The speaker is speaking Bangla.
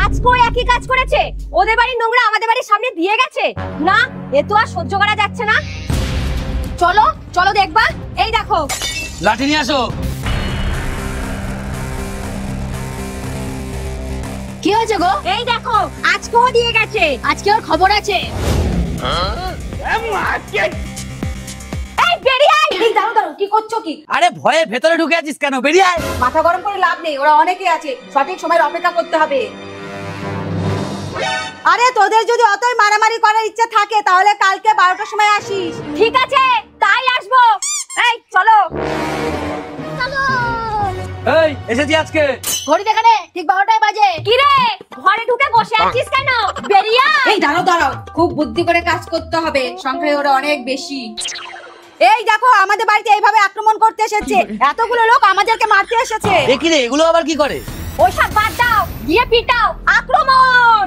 আজকেও একই কাজ করেছে, ওদের বাড়ির নোংরা আমাদের বাড়ির সামনে দিয়ে গেছে। না, এ তো আর সহ্য করা যাচ্ছে না। চলো চলো দেখবা। এই দেখো, লাঠি নিয়ে আসো। কি হয়েছে গো? এই দেখো, আজকেও দিয়ে গেছে। আজকে ওর খবর আছে। এই বেরিয়ে আয়। এই দাঁড়াও দাঁড়াও, কি করছো কি? আরে ভয়ে ভেতরে ঢুকে আছিস কেন? বেরিয়ে আয়। মাথা গরম করে লাভ নেই, ওরা অনেকে আছে, সঠিক সময়ের অপেক্ষা করতে হবে। আরে তোদের যদি অতই মারামারি করার ইচ্ছা থাকে তাহলে কালকে 12টার সময় আসিস। ঠিক আছে, তাই আসবো। এই চলো চলো। এই এসেছি আজকে। ঘড়ি দেখানে ঠিক 12টায় বাজে। কি রে, ঘরে ঢুকে বসে আছিস কেন? বেরিয়ে আয়। এই দাঁড়াও দাঁড়াও, খুব বুদ্ধি করে কাজ করতে হবে, সংখ্যায় ওরা অনেক বেশি। এই দেখো, আমাদের বাড়িতে এইভাবে আক্রমণ করতে এসেছে। এতগুলো লোক আমাদেরকে মারতে এসেছে। এ কি রে, এগুলো আবার কি করে? ওইসব বাদ দাও, গিয়ে পিটাও। আক্রমণ।